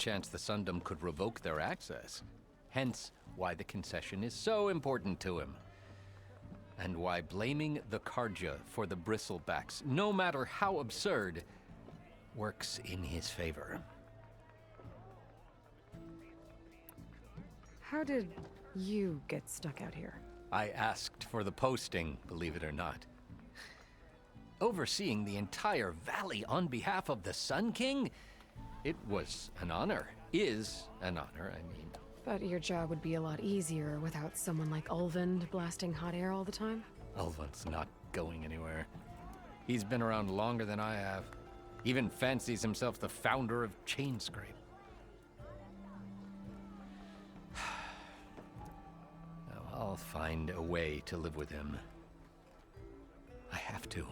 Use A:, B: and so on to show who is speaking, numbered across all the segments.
A: chance the Sundom could revoke their access. Hence, why the concession is so important to him. And why blaming the Carja for the Bristlebacks, no matter how absurd, works in his favor.
B: How did you get stuck out here?
A: I asked for the posting, believe it or not. Overseeing the entire valley on behalf of the Sun King? It was an honor. Is an honor, I mean.
B: But your job would be a lot easier without someone like Ulvund blasting hot air all the time?
A: Ulvund's not going anywhere. He's been around longer than I have. Even fancies himself the founder of Chainscrape. Now, I'll find a way to live with him. I have to.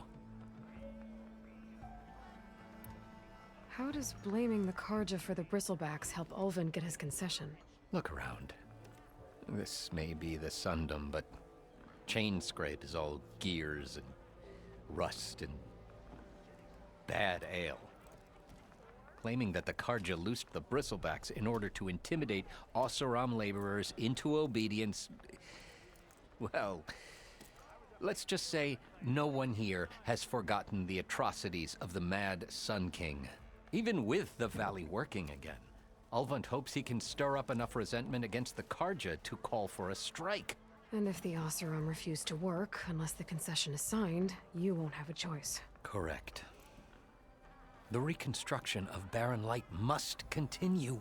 B: How does blaming the Carja for the Bristlebacks help Ulvund get his concession?
A: Look around. This may be the Sundom, but Chainscrape is all gears and rust and bad ale. Claiming that the Carja loosed the Bristlebacks in order to intimidate Oseram laborers into obedience. Well, let's just say no one here has forgotten the atrocities of the Mad Sun King. Even with the valley working again, Ulvund hopes he can stir up enough resentment against the Carja to call for a strike.
B: And if the Oseram refuse to work, unless the concession is signed, you won't have a choice.
A: Correct. The reconstruction of Barren Light must continue.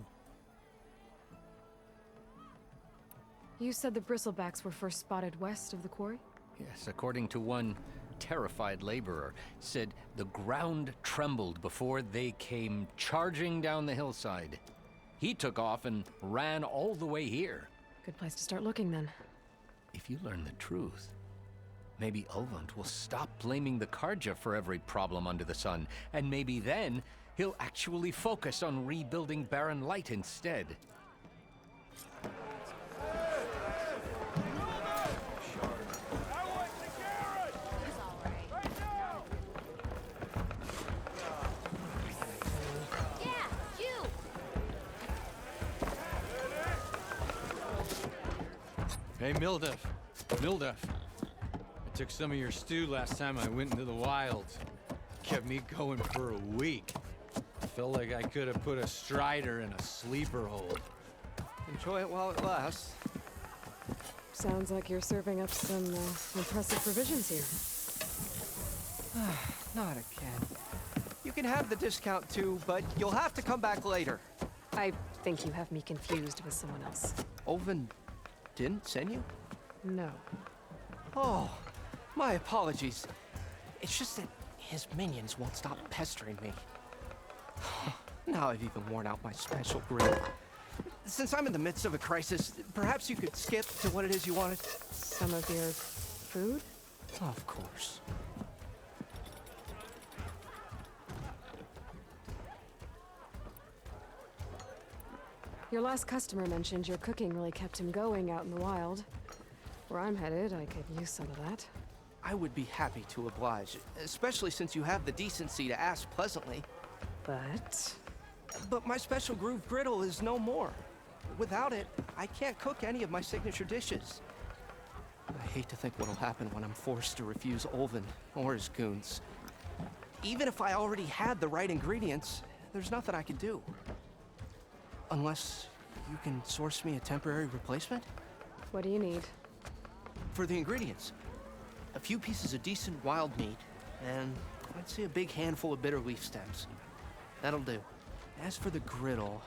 B: You said the Bristlebacks were first spotted west of the quarry?
A: Yes, according to one terrified laborer, said the ground trembled before they came charging down the hillside. He took off and ran all the way here.
B: Good place to start looking, then.
A: If you learn the truth, maybe Ulvund will stop blaming the Carja for every problem under the sun, and maybe then he'll actually focus on rebuilding Barren Light instead.
C: Hey, Mildef. I took some of your stew last time I went into the wilds. Kept me going for a week. Felt like I could have put a strider in a sleeper hold.
D: Enjoy it while it lasts.
B: Sounds like you're serving up some impressive provisions here.
D: Not again. You can have the discount too, but you'll have to come back later.
B: I think you have me confused with someone else.
D: Ulvund didn't send you?
B: No.
D: Oh, my apologies. It's just that his minions won't stop pestering me. Now I've even worn out my special grill. Since I'm in the midst of a crisis, perhaps you could skip to what it is you wanted?
B: Some of your food?
D: Of course.
B: Your last customer mentioned your cooking really kept him going out in the wild. Where I'm headed, I could use some of that.
D: I would be happy to oblige, especially since you have the decency to ask pleasantly. But my special groove griddle is no more. Without it, I can't cook any of my signature dishes. I hate to think what'll happen when I'm forced to refuse Ulvund or his goons. Even if I already had the right ingredients, there's nothing I can do. Unless you can source me a temporary replacement?
B: What do you need?
D: For the ingredients, a few pieces of decent wild meat, and I'd say a big handful of bitter leaf stems. That'll do. As for the griddle,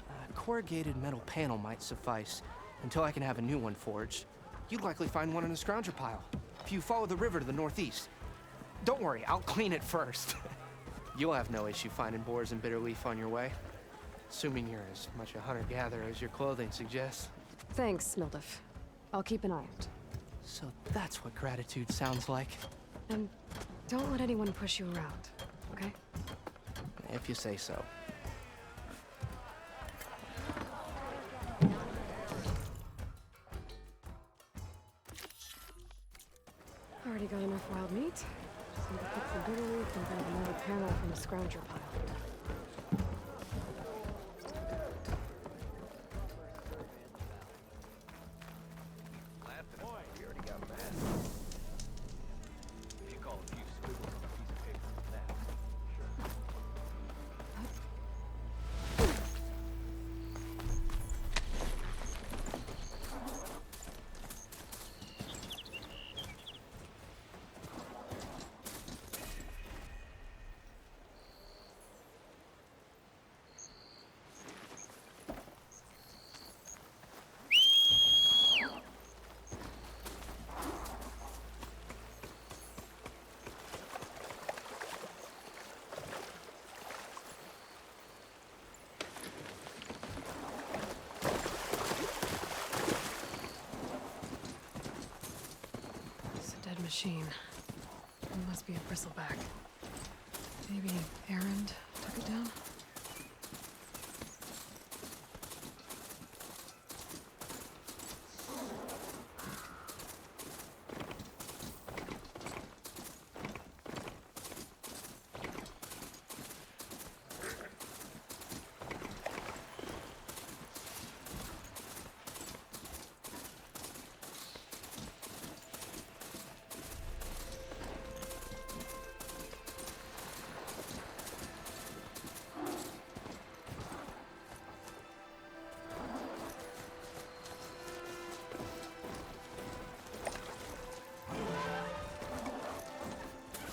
D: a corrugated metal panel might suffice until I can have a new one forged. You'd likely find one in a scrounger pile, if you follow the river to the northeast. Don't worry, I'll clean it first. You'll have no issue finding boars and bitter leaf on your way. Assuming you're as much a hunter-gatherer as your clothing suggests.
B: Thanks, Mildef. I'll keep an eye out.
D: So that's what gratitude sounds like.
B: And don't let anyone push you around, okay?
D: If you say so.
B: Already got enough wild meat. Just need to pick some bitter leaf and grab another panel from the scrounger pile. machine. It must be a bristleback. Maybe Erend took it down?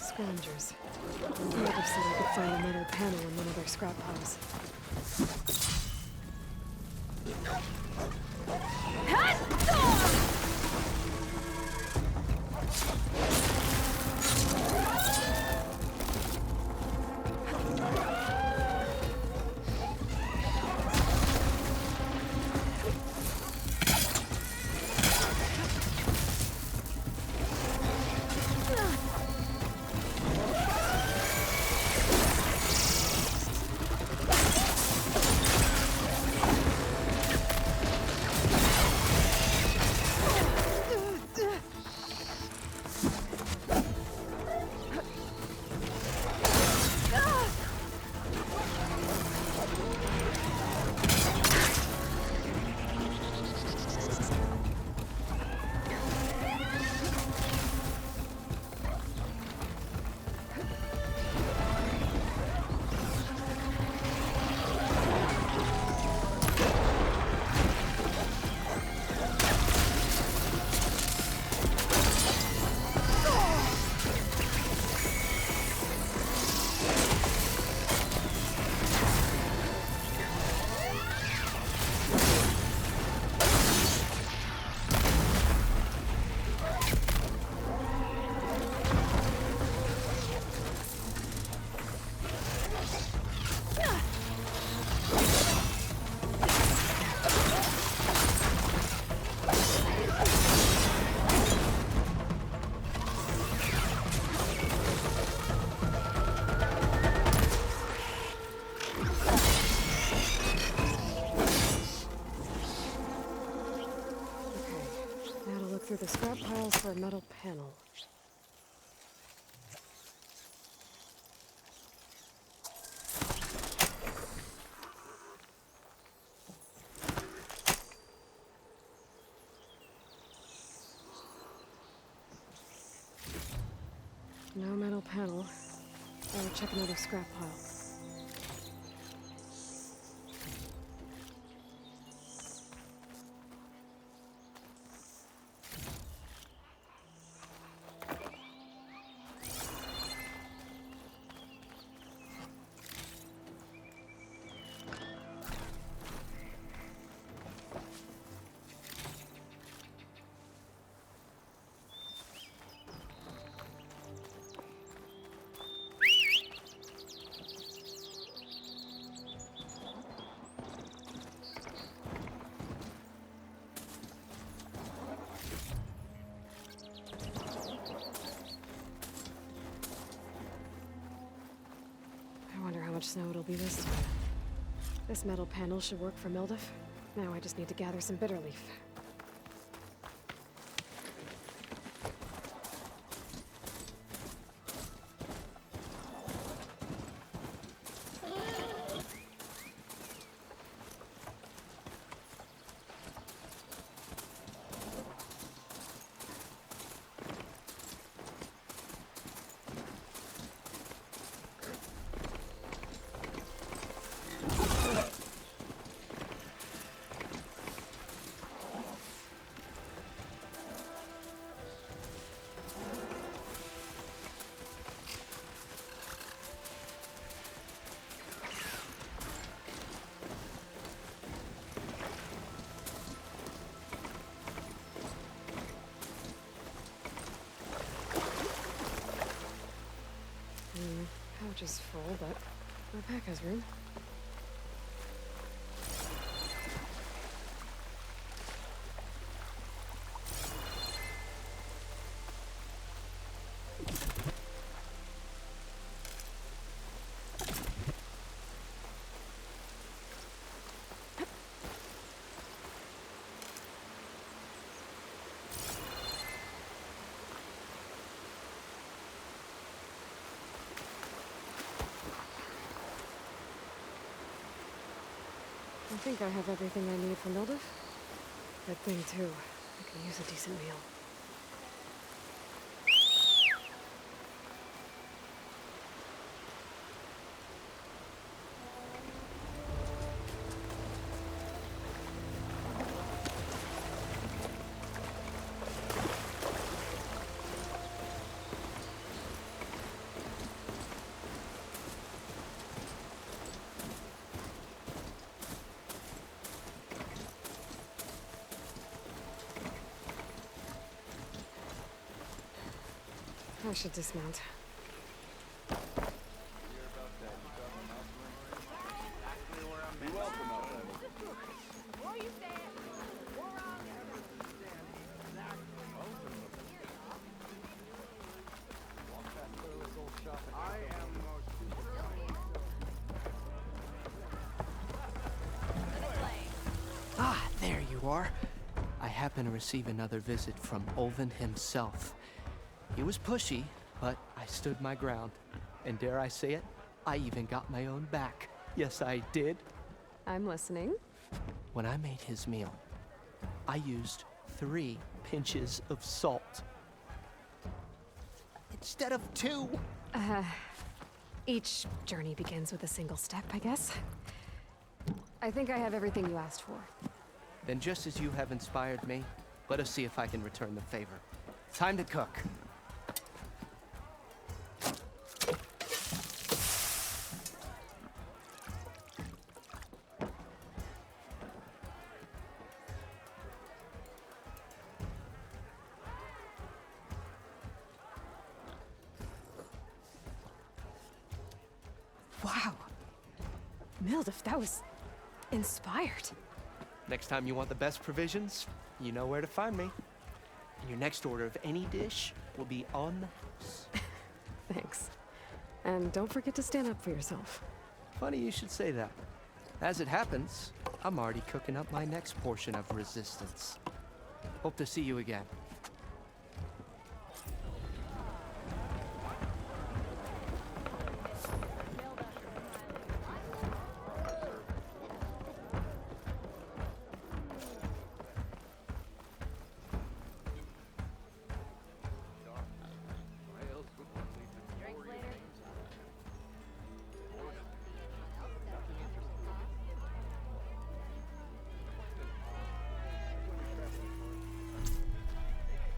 B: Scavengers. Whoever said I could find another panel in one of their scrap piles. Through the scrap piles for a metal panel. No metal panel. I'll check another scrap pile. Snow it'll be this time. This metal panel should work for Mildef. Now I just need to gather some bitter leaf. Pouch is full, but my pack has room. I think I have everything I need for Mildev. That thing, too. I can use a decent meal. I should dismount.
D: Ah, there you are. I happen to receive another visit from Olvin himself. He was pushy, but I stood my ground. And dare I say it, I even got my own back. Yes, I did.
B: I'm listening.
D: When I made his meal, I used 3 pinches of salt. Instead of 2.
B: Each journey begins with a single step, I guess. I think I have everything you asked for.
D: Then just as you have inspired me, let us see if I can return the favor. Time to cook.
B: Wow. Mildev, that was inspired.
D: Next time you want the best provisions, you know where to find me. And your next order of any dish will be on the house.
B: Thanks. And don't forget to stand up for yourself.
D: Funny you should say that. As it happens, I'm already cooking up my next portion of resistance. Hope to see you again.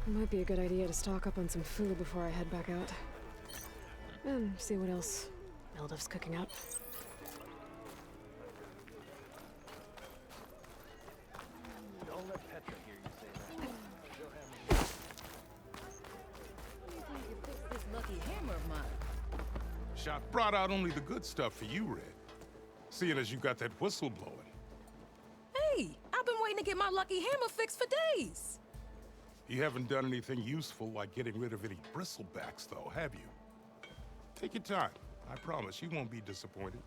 B: It might be a good idea to stock up on some food before I head back out. And see what else Mildev's cooking up.
E: This lucky hammer of mine.
F: Shot brought out only the good stuff for you, Red. Seeing as you got that whistle blowing.
E: Hey, I've been waiting to get my lucky hammer fixed for days.
F: You haven't done anything useful like getting rid of any bristlebacks, though, have you? Take your time. I promise you won't be disappointed.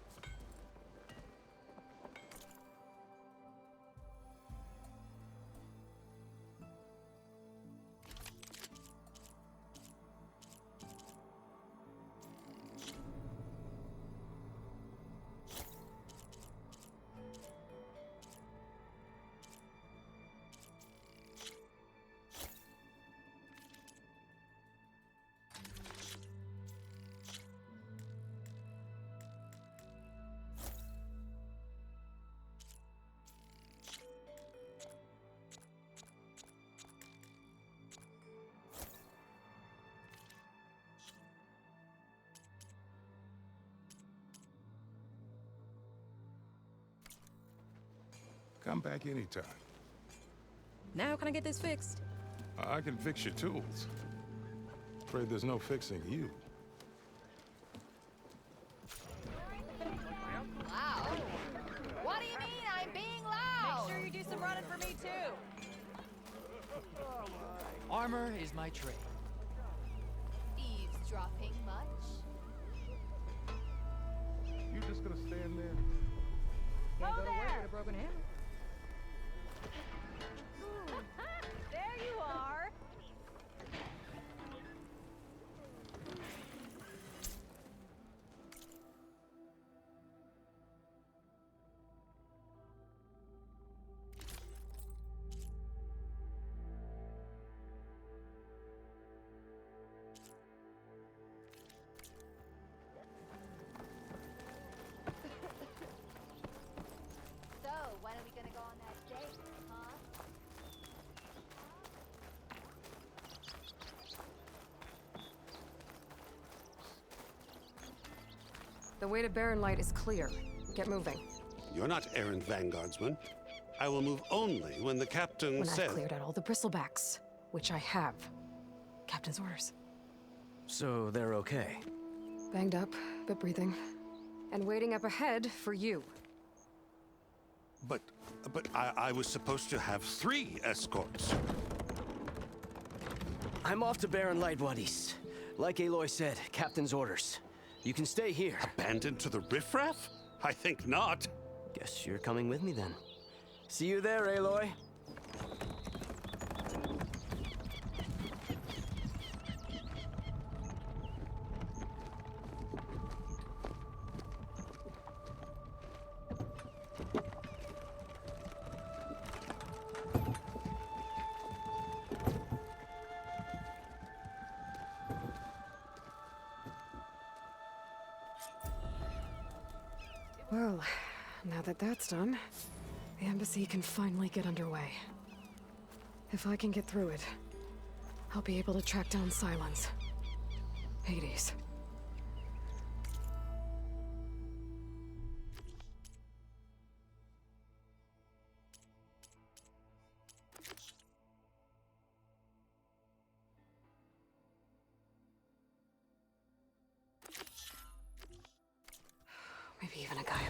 F: Come back anytime.
E: Now can I get this fixed?
F: I can fix your tools. Afraid there's no fixing you.
G: Loud? What do you mean I'm being loud? Make sure you do some running for me, too.
H: Armor is my trade.
G: Eavesdropping much?
F: You just gonna stand there?
G: Can't go to work
E: With a broken hammer.
G: There you are. When are we gonna go on that date, huh?
B: The way to Barren Light is clear. Get moving.
H: You're not errant vanguardsman. I will move only when the captain
B: When
H: says...
B: I've cleared out all the bristlebacks, which I have. Captain's orders.
I: So they're okay.
B: Banged up, but breathing. And waiting up ahead for you.
H: But I was supposed to have 3 escorts.
I: I'm off to Barren Light, buddies. Like Aloy said, captain's orders. You can stay here.
H: Abandoned to the riffraff? I think not.
I: Guess you're coming with me then. See you there, Aloy.
B: Well, now that that's done, the embassy can finally get underway. If I can get through it, I'll be able to track down Sylens. Hades. Maybe even a guy